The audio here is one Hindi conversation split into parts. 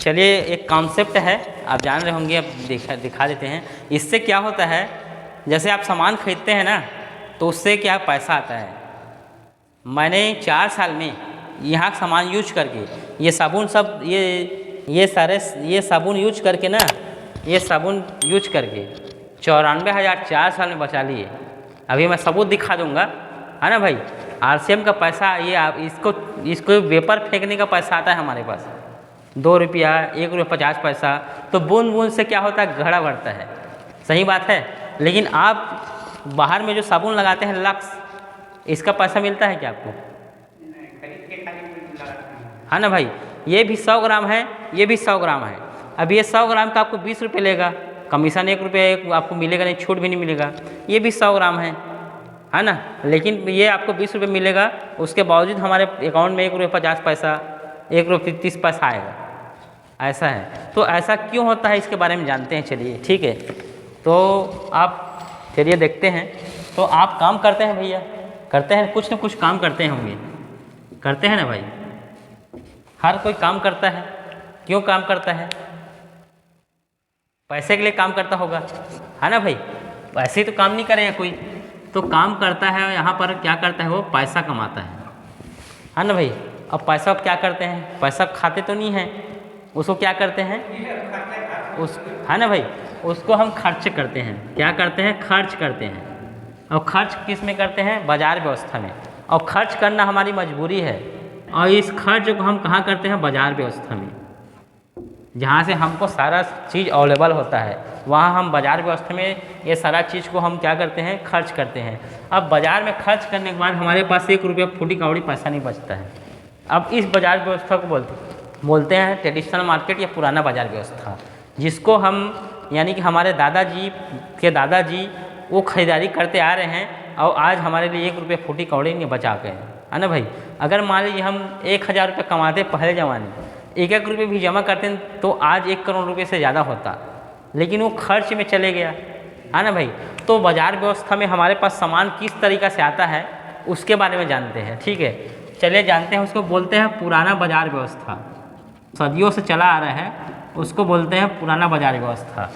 चलिए एक कॉन्सेप्ट है, आप जान रहे होंगे, अब दिखा देते हैं। इससे क्या होता है, जैसे आप सामान खरीदते हैं ना, तो उससे क्या पैसा आता है। मैंने 4 साल में यहाँ सामान यूज करके ये साबुन सब ये साबुन यूज करके ना, ये साबुन यूज करके 94,000 4 साल में बचा लिए। अभी मैं सबूत दिखा दूंगा, है ना भाई। RCM का पैसा, ये आप इसको वेपर फेंकने का पैसा आता है हमारे पास, 2 रुपया, 1 रुपया 50 पैसा। तो बूंद बूंद से क्या होता है, घड़ा बढ़ता है। सही बात है। लेकिन आप बाहर में जो साबुन लगाते हैं लक्स, इसका पैसा मिलता है क्या आपको? है ना भाई। ये भी 100 ग्राम है, ये भी 100 ग्राम है। अब ये 100 ग्राम का आपको 20 रुपये लेगा, कमीशन 1 रुपये आपको मिलेगा, नहीं छूट भी नहीं मिलेगा। ये भी 100 ग्राम है ना। लेकिन ये आपको 20 रुपये मिलेगा, उसके बावजूद हमारे अकाउंट में 1 रुपये 50 पैसा, 1 रुपये 30 पैसा आएगा। ऐसा है। तो ऐसा क्यों होता है, इसके बारे में जानते हैं। चलिए ठीक है, तो आप चलिए देखते हैं। तो आप काम करते हैं भैया, करते हैं, कुछ न कुछ काम करते होंगे, करते हैं ना भाई। हर कोई काम करता है। क्यों काम करता है? पैसे के लिए काम करता होगा, है ना भाई। पैसे ही तो काम नहीं करेगा कोई, तो काम करता है। यहाँ पर क्या करता है, वो पैसा कमाता है ना भाई। अब पैसा क्या करते हैं, पैसा खाते तो नहीं है, उसको क्या करते हैं, है ना भाई, उसको हम खर्च करते हैं। क्या करते हैं, खर्च करते हैं। और खर्च किस में करते हैं, बाजार व्यवस्था में। और खर्च करना हमारी मजबूरी है। और इस खर्च को हम कहाँ करते हैं, बाजार व्यवस्था में, जहाँ से हमको सारा चीज़ अवेलेबल होता है, वहाँ हम बाजार व्यवस्था में ये सारा चीज़ को हम क्या करते हैं, खर्च करते हैं। अब बाज़ार में खर्च करने के बाद हमारे पास 1 रुपया फूटी कौड़ी पैसा नहीं बचता है। अब इस बाजार व्यवस्था को बोलते हैं ट्रेडिशनल मार्केट या पुराना बाजार व्यवस्था, जिसको हम यानी कि हमारे दादाजी के दादाजी वो खरीदारी करते आ रहे हैं, और आज हमारे लिए 1 रुपये फूटी कौड़ी नहीं बचा के, है ना भाई। अगर मान लीजिए हम 1000 रुपये कमाते पहले ज़माने, 1-1 रुपये भी जमा करते हैं, तो आज 1 करोड़ रुपये से ज़्यादा होता, लेकिन वो खर्च में चले गया, है ना भाई। तो बाजार व्यवस्था में हमारे पास सामान किस तरीक़ा से आता है, उसके बारे में जानते हैं। ठीक है, चलिए जानते हैं। उसको बोलते हैं पुराना बाजार व्यवस्था, सदियों से चला आ रहा है, उसको बोलते हैं पुराना बाजार व्यवस्था।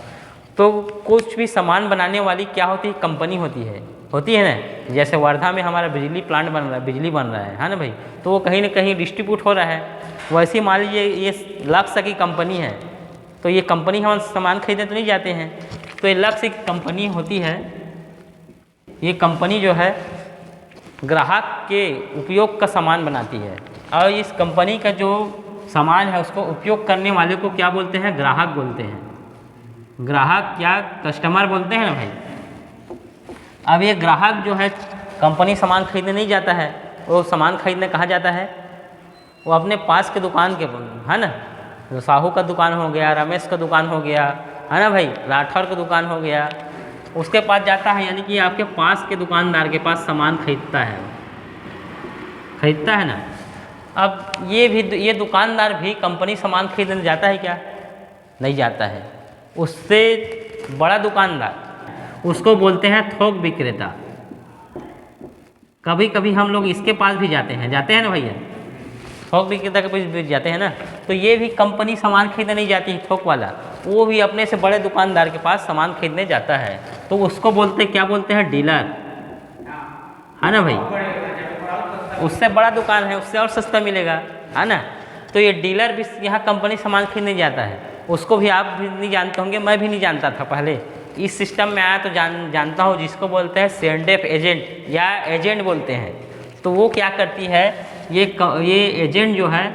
तो कुछ भी सामान बनाने वाली क्या होती है, कंपनी होती है ना। जैसे वर्धा में हमारा बिजली प्लांट बन रहा है, बिजली बन रहा है ना भाई, तो वो कहीं ना कहीं डिस्ट्रीब्यूट हो रहा है। वैसे मान लीजिए ये लक्स की कंपनी है, तो ये कंपनी हम सामान खरीदने तो नहीं जाते हैं, तो ये लक्स की कंपनी होती है। ये कंपनी जो है ग्राहक के उपयोग का सामान बनाती है, और इस कंपनी का जो सामान है उसको उपयोग करने वाले को क्या बोलते हैं, ग्राहक बोलते हैं। ग्राहक क्या, कस्टमर बोलते हैं ना भाई। अब ये ग्राहक जो है, कंपनी सामान खरीदने नहीं जाता है, वो सामान खरीदने कहाँ जाता है, वो अपने पास के दुकान के, है ना, जो साहू का दुकान हो गया, रमेश का दुकान हो गया, है ना भाई, राठौर का दुकान हो गया, उसके पास जाता है। यानी कि आपके पास के दुकानदार के पास सामान खरीदता है ना। अब ये दुकानदार भी कंपनी सामान खरीदने जाता है क्या, नहीं जाता है। उससे बड़ा दुकानदार, उसको बोलते हैं थोक विक्रेता। कभी कभी हम लोग इसके पास भी जाते हैं ना भैया, थोक विक्रेता के पास भी जाते हैं ना। तो ये भी कंपनी सामान खरीदने नहीं जाती है, थोक वाला, वो भी अपने से बड़े दुकानदार के पास सामान खरीदने जाता है, तो उसको क्या बोलते हैं, डीलर, है ना भाई। उससे बड़ा दुकान है, उससे और सस्ता मिलेगा, है ना। तो ये डीलर भी यहाँ कंपनी सामान खरीदने जाता है। उसको भी आप भी नहीं जानते होंगे, मैं भी नहीं जानता था पहले। इस सिस्टम में आया तो जानता हूँ, जिसको बोलते हैं सेंडेफ एजेंट या एजेंट बोलते हैं। तो वो क्या करती है, ये एजेंट जो है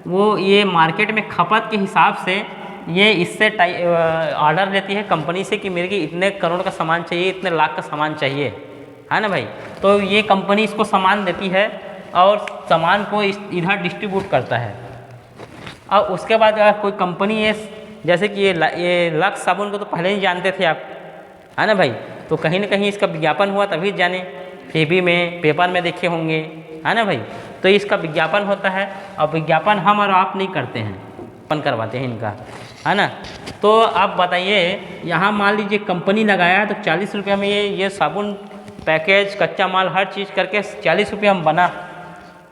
वो ये मार्केट में खपत के हिसाब से ये इससे ऑर्डर लेती है कंपनी से कि मेरे को इतने करोड़ का सामान चाहिए, इतने लाख का सामान चाहिए, है ना भाई। तो ये कंपनी इसको सामान देती है और सामान को इधर डिस्ट्रीब्यूट करता है। और उसके बाद अगर कोई कंपनी है, जैसे कि ये लक्स साबुन को तो पहले ही जानते थे आप, है ना भाई। तो कहीं ना कहीं इसका विज्ञापन हुआ तभी जाने, टीवी में, पेपर में देखे होंगे, है ना भाई। तो इसका विज्ञापन होता है, और विज्ञापन हम और आप नहीं करते हैं, अपन करवाते हैं इनका, है ना। तो आप बताइए, यहाँ मान लीजिए कंपनी लगाया है, तो 40 रुपये में ये साबुन पैकेज, कच्चा माल, हर चीज़ करके 40 रुपये हम बना।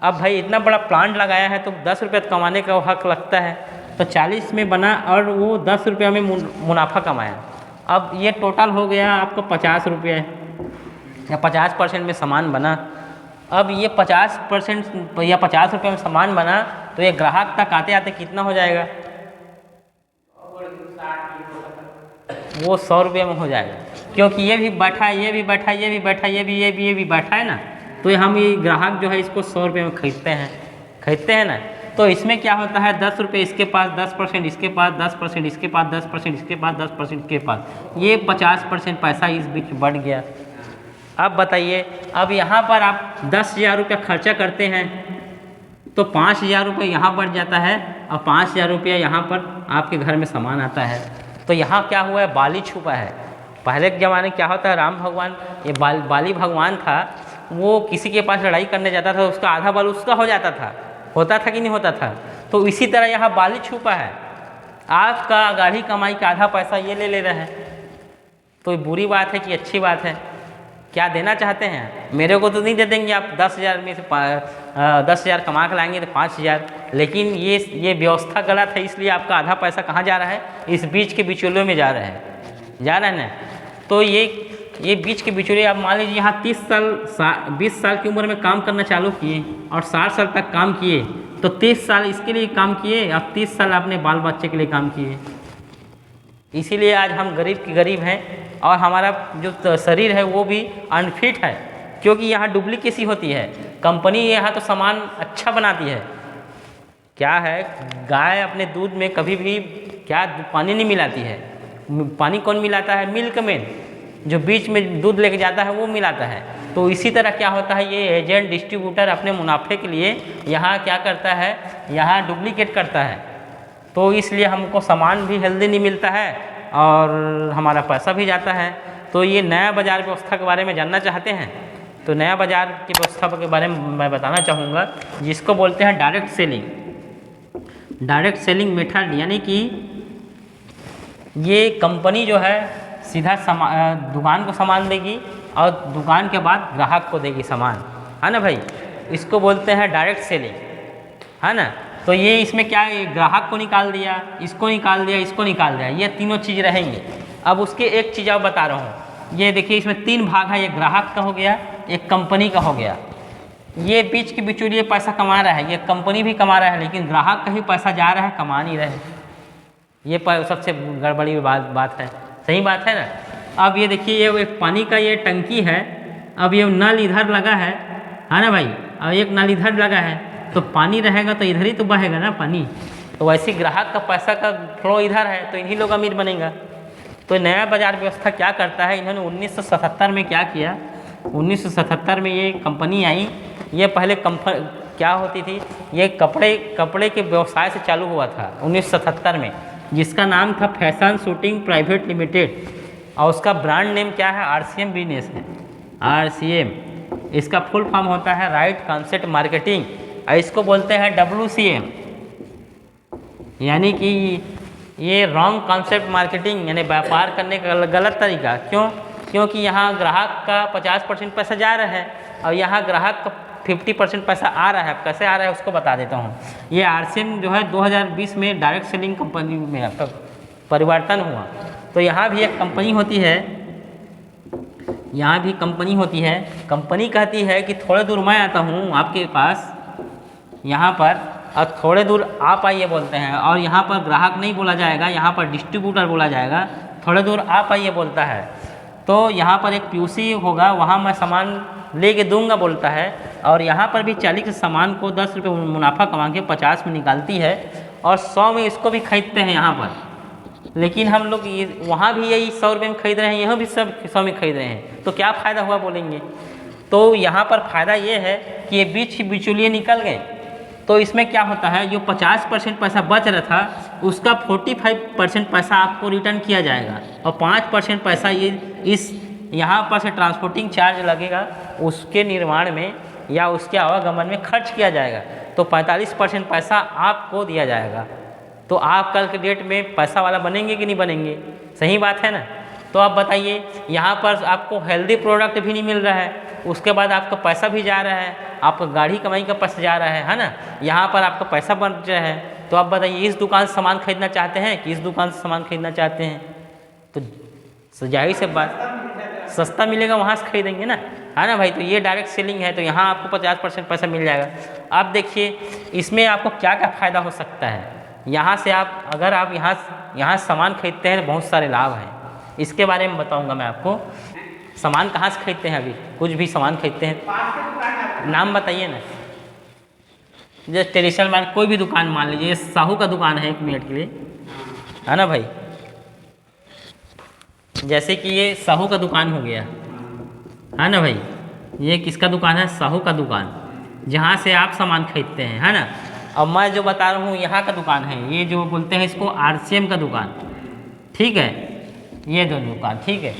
अब भाई इतना बड़ा प्लांट लगाया है, तो 10 रुपये कमाने का हक लगता है। तो 40 में बना और वो 10 रुपये में मुनाफा कमाया। अब ये टोटल हो गया आपको 50 रुपये या 50% में सामान बना। अब ये 50% या 50 रुपये में सामान बना तो ये ग्राहक तक आते आते कितना हो जाएगा? वो 100 रुपये में हो जाएगा, क्योंकि ये भी बैठा है, ये भी बैठा है, ये भी बैठा है, ये भी बैठा है ना। तो हम ये ग्राहक जो है इसको 100 रुपये में खरीदते हैं ना। तो इसमें क्या होता है, 10 रुपये इसके पास, 10% इसके पास, 10% इसके पास, 10% इसके पास, 10% इसके पास, ये 50% पैसा इस बीच बढ़ गया। अब बताइए, अब यहाँ पर आप 10,000 रुपये खर्चा करते हैं तो 5,000 रुपये यहाँ बढ़ जाता है और 5,000 रुपया यहाँ पर आपके घर में सामान आता है। तो यहाँ क्या हुआ है, बाली छुपा है। पहले के ज़माने क्या होता है, राम भगवान, ये बाली भगवान था, वो किसी के पास लड़ाई करने जाता था, उसका आधा बल उसका हो जाता था, होता था कि नहीं होता था। तो इसी तरह यहाँ बाली छुपा है, आपका गाढ़ी कमाई का आधा पैसा ये ले रहे हैं। तो बुरी बात है कि अच्छी बात है? क्या देना चाहते हैं? मेरे को तो नहीं दे देंगे आप 10,000 में से 10,000 कमा के लाएंगे तो 5,000, लेकिन ये व्यवस्था गलत है, इसलिए आपका आधा पैसा कहाँ जा रहा है, इस बीच के बिचौलियों में जा रहा है ना। तो ये बीच के बिचौलिए, आप मान लीजिए यहाँ 20 साल की उम्र में काम करना चालू किए और 60 साल तक काम किए, तो 30 साल इसके लिए काम किए और 30 साल अपने बाल बच्चे के लिए काम किए। इसीलिए आज हम गरीब के गरीब हैं और हमारा जो शरीर है वो भी अनफिट है, क्योंकि यहाँ डुप्लीकेसी होती है। कंपनी यहाँ तो सामान अच्छा बनाती है, क्या है, गाय अपने दूध में कभी भी क्या पानी नहीं मिलाती है। पानी कौन मिलाता है? मिल्क मैन, जो बीच में दूध लेके जाता है वो मिलाता है। तो इसी तरह क्या होता है, ये एजेंट डिस्ट्रीब्यूटर अपने मुनाफे के लिए यहाँ क्या करता है, यहाँ डुप्लीकेट करता है। तो इसलिए हमको सामान भी हेल्दी नहीं मिलता है और हमारा पैसा भी जाता है। तो ये नया बाज़ार व्यवस्था के बारे में जानना चाहते हैं, तो नया बाज़ार की व्यवस्था के बारे में मैं बताना चाहूँगा, जिसको बोलते हैं डायरेक्ट सेलिंग मेथड। यानी कि ये कंपनी जो है सीधा दुकान को सामान देगी और दुकान के बाद ग्राहक को देगी सामान, है ना भाई। इसको बोलते हैं डायरेक्ट सेलिंग, है ना। तो ये इसमें क्या है, ग्राहक को निकाल दिया, इसको निकाल दिया, इसको निकाल दिया, ये तीनों चीज़ रहेंगे। अब उसके एक चीज़ और बता रहा हूँ, ये देखिए इसमें 3 भाग है, ये ग्राहक का हो गया, एक कंपनी का हो गया। ये बीच के बिचौलिए पैसा कमा रहा है, ये कंपनी भी कमा रहा है, लेकिन ग्राहक का ही पैसा जा रहा है, कमा नहीं रहे। ये सबसे गड़बड़ी बात है, सही बात है ना। अब ये देखिए, ये एक पानी का ये टंकी है, अब ये नल इधर लगा है ना भाई, और एक नल इधर लगा है, तो पानी रहेगा तो इधर ही तो बहेगा ना पानी। तो वैसे ग्राहक का पैसा का फ्लो इधर है, तो इन्हीं लोग अमीर बनेगा। तो नया बाज़ार व्यवस्था क्या करता है, इन्होंने 1977 में क्या किया, 1977 में ये कंपनी आई। ये पहले क्या होती थी, ये कपड़े के व्यवसाय से चालू हुआ था 1977 में, जिसका नाम था फैशन शूटिंग प्राइवेट लिमिटेड, और उसका ब्रांड नेम क्या है, RCM बिजनेस है, RCM। इसका फुल फॉर्म होता है राइट कॉन्सेप्ट मार्केटिंग, और इसको बोलते हैं WCM, यानी कि ये रॉन्ग कॉन्सेप्ट मार्केटिंग, यानी व्यापार करने का गलत तरीका। क्योंकि यहाँ ग्राहक का 50% पैसा जा रहा है और यहाँ ग्राहक का 50% पैसा आ रहा है। कैसे आ रहा है उसको बता देता हूँ। ये RCM जो है 2020 में डायरेक्ट सेलिंग कंपनी में आपका परिवर्तन हुआ। तो यहाँ भी एक कंपनी होती है, यहाँ भी कंपनी होती है। कंपनी कहती है कि थोड़े दूर मैं आता हूँ आपके पास यहाँ पर, और थोड़े दूर आप आइए बोलते हैं, और यहाँ पर ग्राहक नहीं बोला जाएगा, यहाँ पर डिस्ट्रीब्यूटर बोला जाएगा। थोड़े दूर आप आइए बोलता है, तो यहाँ पर एक POC होगा, वहाँ मैं सामान लेके दूंगा बोलता है, और यहाँ पर भी 40 के सामान को 10 रुपये मुनाफा कमा के 50 में निकालती है, और 100 में इसको भी खरीदते हैं यहाँ पर। लेकिन हम लोग वहाँ भी यही 100 रुपये में खरीद रहे हैं, यहाँ भी सब 100 में खरीद रहे हैं, तो क्या फ़ायदा हुआ बोलेंगे। तो यहाँ पर फ़ायदा ये है कि ये बीच बिचौलिए निकल गए। तो इसमें क्या होता है, जो 50% पैसा बच रहा था उसका 45% पैसा आपको रिटर्न किया जाएगा, और 5% पैसा ये इस यहाँ पर से ट्रांसपोर्टिंग चार्ज लगेगा उसके निर्माण में या उसके आवागमन में खर्च किया जाएगा। तो 45% पैसा आपको दिया जाएगा। तो आप कल के डेट में पैसा वाला बनेंगे कि नहीं बनेंगे, सही बात है ना। तो आप बताइए, यहाँ पर आपको हेल्दी प्रोडक्ट भी नहीं मिल रहा है, उसके बाद आपका पैसा भी जा रहा है, आपका गाड़ी कमाई का पैसा जा रहा है ना। यहाँ पर आपका पैसा बच रहा है, तो आप बताइए इस दुकान से सामान खरीदना चाहते हैं कि इस दुकान से सामान खरीदना चाहते हैं? तो जाहिर से बात सस्ता मिलेगा वहाँ से खरीदेंगे ना, है ना भाई। तो ये डायरेक्ट सेलिंग है, तो यहाँ आपको 50% पैसा मिल जाएगा। अब देखिए इसमें आपको क्या क्या फ़ायदा हो सकता है। यहाँ से आप अगर आप यहाँ सामान खरीदते हैं तो बहुत सारे लाभ हैं, इसके बारे में बताऊँगा मैं आपको। सामान कहाँ से खरीदते हैं? अभी कुछ भी सामान खरीदते हैं, नाम बताइए ना। जैसे ट्रेडिशनल मार्केट कोई भी दुकान मान लीजिए, साहू का दुकान है, 1 मिनट के लिए, है ना भाई। जैसे कि ये साहू का दुकान हो गया, है ना भाई। ये किसका दुकान है? साहू का दुकान, जहाँ से आप सामान खरीदते हैं, है ना। अब मैं जो बता रहा हूँ यहाँ का दुकान है, ये जो बोलते हैं इसको RCM का दुकान, ठीक है, ये दोनों दुकान, ठीक है।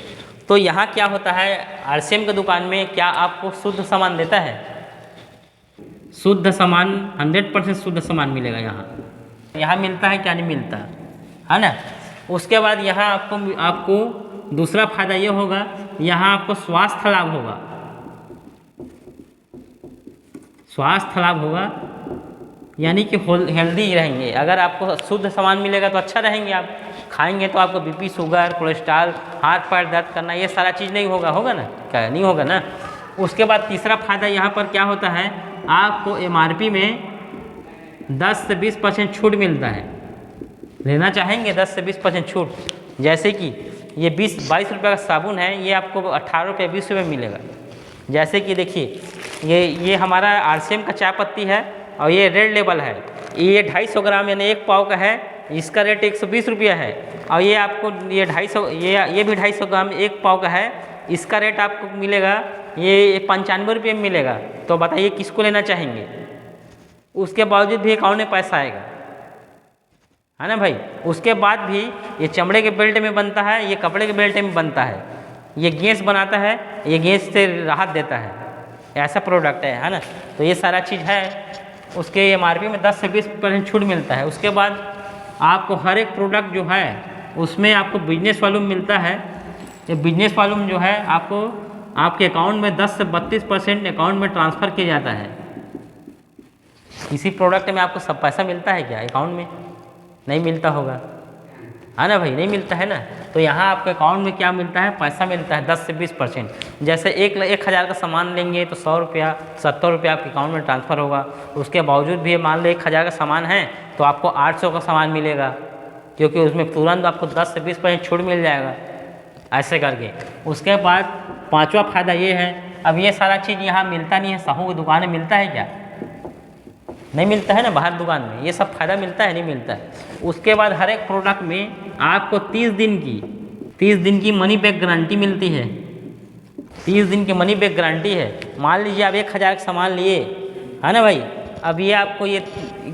तो यहाँ क्या होता है, RCM की दुकान में क्या आपको शुद्ध सामान देता है? शुद्ध सामान 100% शुद्ध सामान मिलेगा यहाँ मिलता है, क्या नहीं मिलता, है ना। उसके बाद यहाँ आपको दूसरा फायदा ये होगा, यहाँ आपको स्वास्थ्य लाभ होगा। स्वास्थ्य लाभ होगा यानी कि हेल्दी रहेंगे। अगर आपको शुद्ध सामान मिलेगा तो अच्छा रहेंगे, आप खाएंगे तो आपको BP, शुगर, कोलेस्ट्रॉल, हाथ पैर दर्द करना, ये सारा चीज़ नहीं होगा ना, क्या नहीं होगा ना। उसके बाद तीसरा फायदा यहाँ पर क्या होता है, आपको MRP में 10 से 20% छूट मिलता है। लेना चाहेंगे 10 से 20% छूट। जैसे कि ये 22 रुपये का साबुन है, ये आपको 18 रुपये 20 रुपये मिलेगा। जैसे कि देखिए ये हमारा RCM का चाय पत्ती है और ये रेड लेबल है, ये 250 ग्राम यानी 1 पाव का है, इसका रेट 120 रुपया है। और ये आपको ये 250 ये भी 250 ग्राम 1 पाव का है, इसका रेट आपको मिलेगा ये 95 रुपये में मिलेगा। तो बताइए किसको लेना चाहेंगे? उसके बावजूद भी अकाउंट में पैसा आएगा, है ना भाई। उसके बाद भी ये चमड़े के बेल्ट में बनता है, ये कपड़े के बेल्ट में बनता है, ये गैस बनाता है, ये गैस से राहत देता है, ऐसा प्रोडक्ट है ना। तो ये सारा चीज़ है। उसके MRP में 10 से 20% छूट मिलता है। उसके बाद आपको हर एक प्रोडक्ट जो है उसमें आपको बिजनेस वॉल्यूम मिलता है। ये बिजनेस वॉल्यूम जो है आपको आपके अकाउंट में 10 से 32% अकाउंट में ट्रांसफ़र किया जाता है। किसी प्रोडक्ट में आपको सब पैसा मिलता है क्या? अकाउंट में नहीं मिलता होगा, है ना भाई, नहीं मिलता है ना। तो यहाँ आपके अकाउंट में क्या मिलता है? पैसा मिलता है 10 से 20%। जैसे 1,000 का सामान लेंगे तो 100 रुपया 70 रुपया आपके अकाउंट में ट्रांसफ़र होगा। उसके बावजूद भी मान लो 1,000 का सामान है तो आपको 800 का सामान मिलेगा, क्योंकि उसमें तुरंत आपको 10 से 20% छूट मिल जाएगा, ऐसे करके। उसके बाद 5वां फायदा ये है, अब ये सारा चीज़ यहाँ मिलता नहीं है, साहू की दुकान में मिलता है क्या? नहीं मिलता है ना, बाहर दुकान में ये सब फायदा मिलता है, नहीं मिलता है। उसके बाद हर एक प्रोडक्ट में आपको 30 दिन की मनी बैक गारंटी मिलती है। 30 दिन की मनी बैक गारंटी है। मान लीजिए आप 1,000 का सामान लिए, है ना भाई, अब ये आपको ये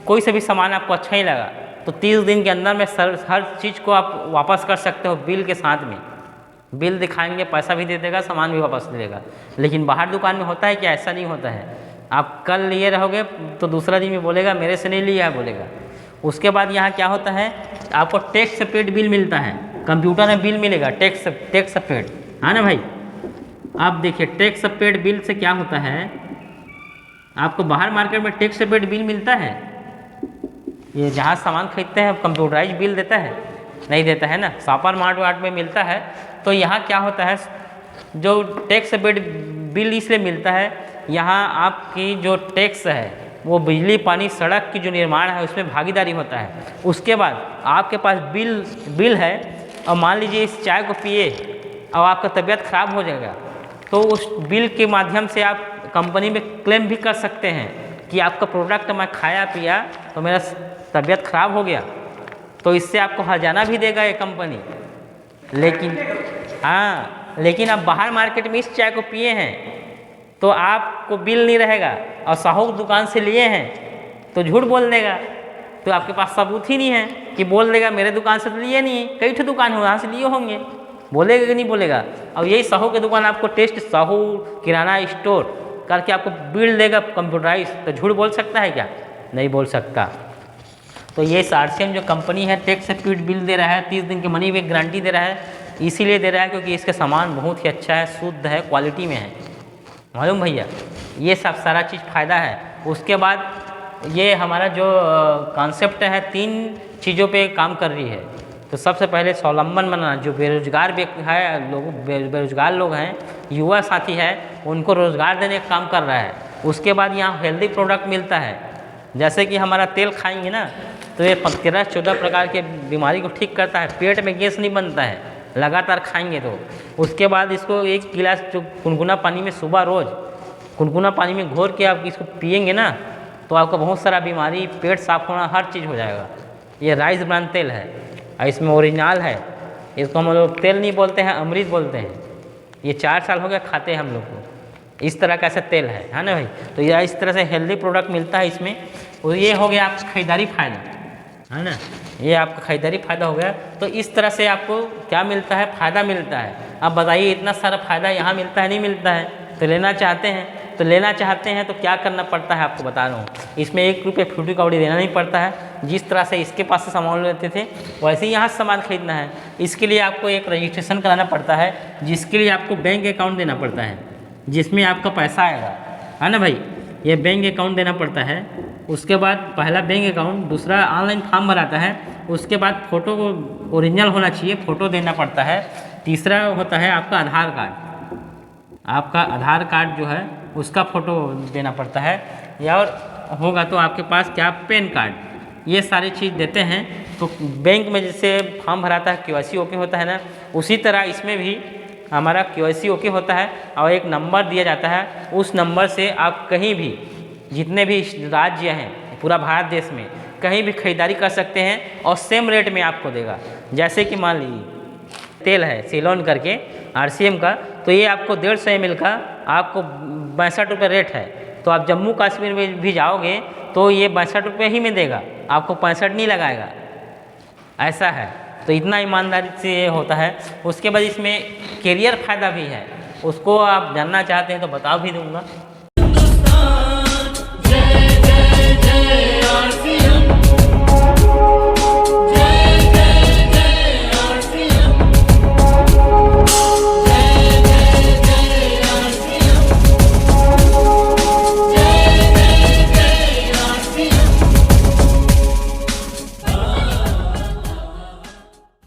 कोई से भी सामान आपको अच्छा ही लगा तो 30 दिन के अंदर में हर चीज़ को आप वापस कर सकते हो बिल के साथ में। बिल दिखाएंगे, पैसा भी दे देगा, सामान भी वापस दे देगा। लेकिन बाहर दुकान में होता है क्या? ऐसा नहीं होता है। आप कल लिए रहोगे तो दूसरा दिन में बोलेगा मेरे से नहीं लिया है, बोलेगा। उसके बाद यहाँ क्या होता है, आपको टैक्स पेड बिल मिलता है, कंप्यूटर में बिल मिलेगा, टैक्स पेड, है ना भाई। आप देखिए टैक्स पेड बिल से क्या होता है, आपको बाहर मार्केट में टैक्स पेड बिल मिलता है, ये जहाँ सामान खरीदते हैं कंप्यूटराइज बिल देता है, नहीं देता है ना, सुपर मार्ट में मिलता है। तो यहाँ क्या होता है, जो टैक्स पेड बिल इसलिए मिलता है, यहाँ आपकी जो टैक्स है वो बिजली, पानी, सड़क की जो निर्माण है उसमें भागीदारी होता है। उसके बाद आपके पास बिल है और मान लीजिए इस चाय को पिए और आपका तबीयत ख़राब हो जाएगा, तो उस बिल के माध्यम से आप कंपनी में क्लेम भी कर सकते हैं कि आपका प्रोडक्ट मैं खाया पिया तो मेरा तबीयत ख़राब हो गया, तो इससे आपको हर्जाना भी देगा ये कंपनी। लेकिन आप बाहर मार्केट में इस चाय को पिए हैं तो आपको बिल नहीं रहेगा, और साहू दुकान से लिए हैं तो झूठ बोल देगा, तो आपके पास सबूत ही नहीं है कि बोल देगा मेरे दुकान से तो लिए नहीं, कई ठो दुकान हो वहाँ से लिए होंगे, बोलेगा कि नहीं बोलेगा। और यही साहू की दुकान आपको टेस्ट साहू किराना स्टोर करके आपको बिल देगा कंप्यूटराइज, तो झूठ बोल सकता है क्या? नहीं बोल सकता। तो ये RCM जो कंपनी है टैक्स पेड बिल दे रहा है, 30 दिन की मनी बैक गारंटी दे रहा है, इसीलिए दे रहा है क्योंकि इसका सामान बहुत ही अच्छा है, शुद्ध है, क्वालिटी में है, मालूम भैया। ये सब सारा चीज़ फ़ायदा है। उसके बाद ये हमारा जो कॉन्सेप्ट है 3 चीज़ों पे काम कर रही है। तो सबसे पहले स्वावलंबन बनाना, जो बेरोजगार व्यक्ति है, लोग बेरोजगार लोग हैं, युवा साथी है, उनको रोज़गार देने का काम कर रहा है। उसके बाद यहाँ हेल्दी प्रोडक्ट मिलता है, जैसे कि हमारा तेल खाएंगे ना तो ये 13-14 प्रकार के बीमारी को ठीक करता है, पेट में गैस नहीं बनता है लगातार खाएंगे तो। उसके बाद इसको 1 गिलास जो गुनगुना पानी में सुबह रोज़ गुनगुना पानी में घोर के आप इसको पिएंगे ना तो आपका बहुत सारा बीमारी, पेट साफ होना, हर चीज़ हो जाएगा। ये राइस ब्रांड तेल है और इसमें ओरिजिनल है। इसको हम लोग तेल नहीं बोलते हैं, अमृत बोलते हैं। ये 4 साल हो गया खाते हैं हम लोग को। इस तरह का ऐसा तेल है ना भाई। तो यह इस तरह से हेल्दी प्रोडक्ट मिलता है इसमें। और ये हो गया आपका खरीदारी फ़ायदा, है ना, ये आपका खरीदारी फ़ायदा हो गया। तो इस तरह से आपको क्या मिलता है, फ़ायदा मिलता है। अब बताइए इतना सारा फ़ायदा यहाँ मिलता है, नहीं मिलता है? तो लेना चाहते हैं तो क्या करना पड़ता है आपको बता रहा हूँ। इसमें 1 रुपये फूटी कौड़ी देना नहीं पड़ता है। जिस तरह से इसके पास से सामान लेते थे वैसे ही यहाँ से सामान खरीदना है। इसके लिए आपको एक रजिस्ट्रेशन कराना पड़ता है, जिसके लिए आपको बैंक अकाउंट देना पड़ता है, जिसमें आपका पैसा आएगा, है ना भाई। ये बैंक अकाउंट देना पड़ता है। उसके बाद पहला बैंक अकाउंट, दूसरा ऑनलाइन फॉर्म भराता है। उसके बाद फ़ोटो को ओरिजिनल होना चाहिए, फ़ोटो देना पड़ता है। तीसरा होता है आपका आधार कार्ड। आपका आधार कार्ड जो है उसका फ़ोटो देना पड़ता है, या और होगा तो आपके पास क्या, पैन कार्ड। ये सारी चीज़ देते हैं। तो बैंक में जैसे फॉर्म भराता है, KYC ओके होता है ना, उसी तरह इसमें भी हमारा KYC ओके होता है और एक नंबर दिया जाता है। उस नंबर से आप कहीं भी, जितने भी राज्य हैं पूरा भारत देश में, कहीं भी खरीदारी कर सकते हैं और सेम रेट में आपको देगा। जैसे कि मान लीजिए तेल है सिलोन करके RCM का, तो ये आपको 150 ml का आपको 62 रुपये रेट है। तो आप जम्मू कश्मीर में भी जाओगे तो ये 62 रुपये ही में देगा, आपको 65 नहीं लगाएगा। ऐसा है, तो इतना ईमानदारी से ये होता है। उसके बाद इसमें कैरियर फ़ायदा भी है, उसको आप जानना चाहते हैं तो बता भी दूंगा।